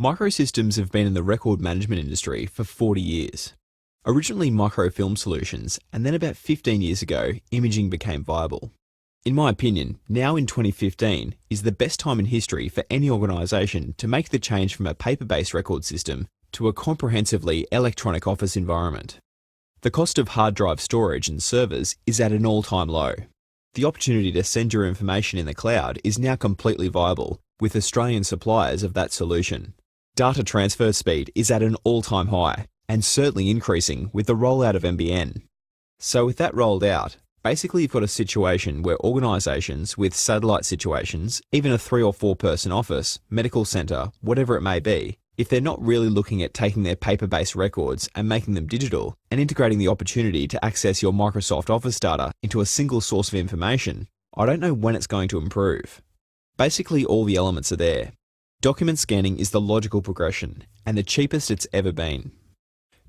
Microsystems have been in the record management industry for 40 years. Originally microfilm solutions, and then about 15 years ago, imaging became viable. In my opinion, now in 2015 is the best time in history for any organisation to make the change from a paper-based record system to a comprehensively electronic office environment. The cost of hard drive storage and servers is at an all-time low. The opportunity to send your information in the cloud is now completely viable with Australian suppliers of that solution. Data transfer speed is at an all-time high and certainly increasing with the rollout of NBN. So with that rolled out, basically you've got a situation where organisations with satellite situations, even a 3 or 4 person office, medical centre, whatever it may be, if they're not really looking at taking their paper-based records and making them digital and integrating the opportunity to access your Microsoft Office data into a single source of information, I don't know when it's going to improve. Basically all the elements are there. Document scanning is the logical progression and the cheapest it's ever been.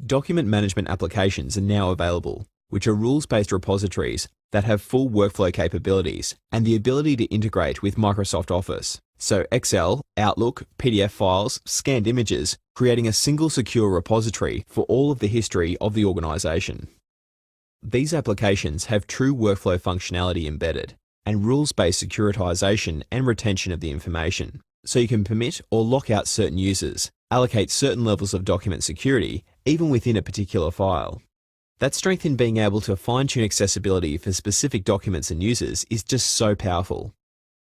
Document management applications are now available, which are rules-based repositories that have full workflow capabilities and the ability to integrate with Microsoft Office. So Excel, Outlook, PDF files, scanned images, creating a single secure repository for all of the history of the organisation. These applications have true workflow functionality embedded and rules-based securitization and retention of the information. So you can permit or lock out certain users, allocate certain levels of document security, even within a particular file. That strength in being able to fine-tune accessibility for specific documents and users is just so powerful.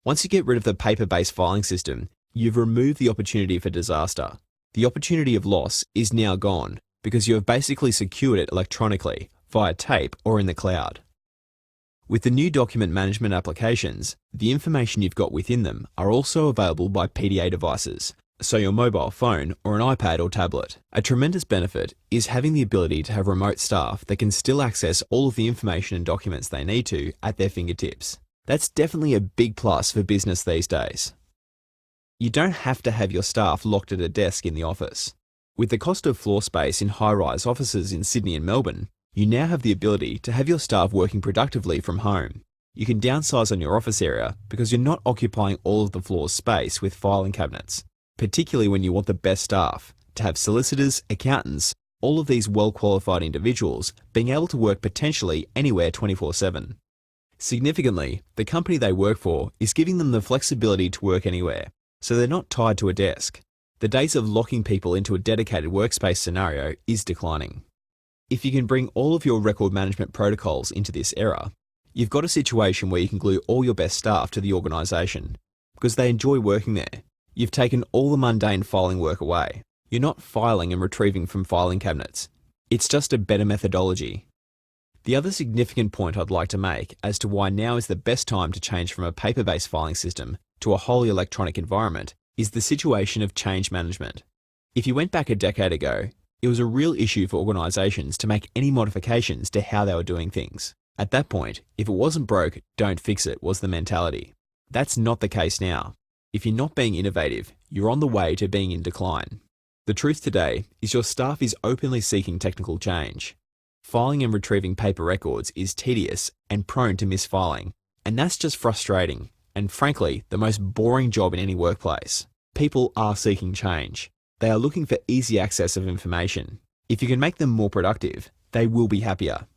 Once you get rid of the paper-based filing system, you've removed the opportunity for disaster. The opportunity of loss is now gone because you have basically secured it electronically, via tape or in the cloud. With the new document management applications, the information you've got within them are also available by PDA devices, so your mobile phone or an iPad or tablet. A tremendous benefit is having the ability to have remote staff that can still access all of the information and documents they need to at their fingertips. That's definitely a big plus for business these days. You don't have to have your staff locked at a desk in the office. With the cost of floor space in high-rise offices in Sydney and Melbourne, you now have the ability to have your staff working productively from home. You can downsize on your office area because you're not occupying all of the floor's space with filing cabinets, particularly when you want the best staff to have solicitors, accountants, all of these well-qualified individuals being able to work potentially anywhere 24/7. Significantly, the company they work for is giving them the flexibility to work anywhere, so they're not tied to a desk. The days of locking people into a dedicated workspace scenario is declining. If you can bring all of your record management protocols into this era, you've got a situation where you can glue all your best staff to the organisation because they enjoy working there. You've taken all the mundane filing work away. You're not filing and retrieving from filing cabinets. It's just a better methodology. The other significant point I'd like to make as to why now is the best time to change from a paper-based filing system to a wholly electronic environment is the situation of change management. If you went back a decade ago, it was a real issue for organisations to make any modifications to how they were doing things. At that point, if it wasn't broke, don't fix it was the mentality. That's not the case now. If you're not being innovative, you're on the way to being in decline. The truth today is your staff is openly seeking technical change. Filing and retrieving paper records is tedious and prone to misfiling, and that's just frustrating and frankly the most boring job in any workplace. People are seeking change. They are looking for easy access of information. If you can make them more productive, they will be happier.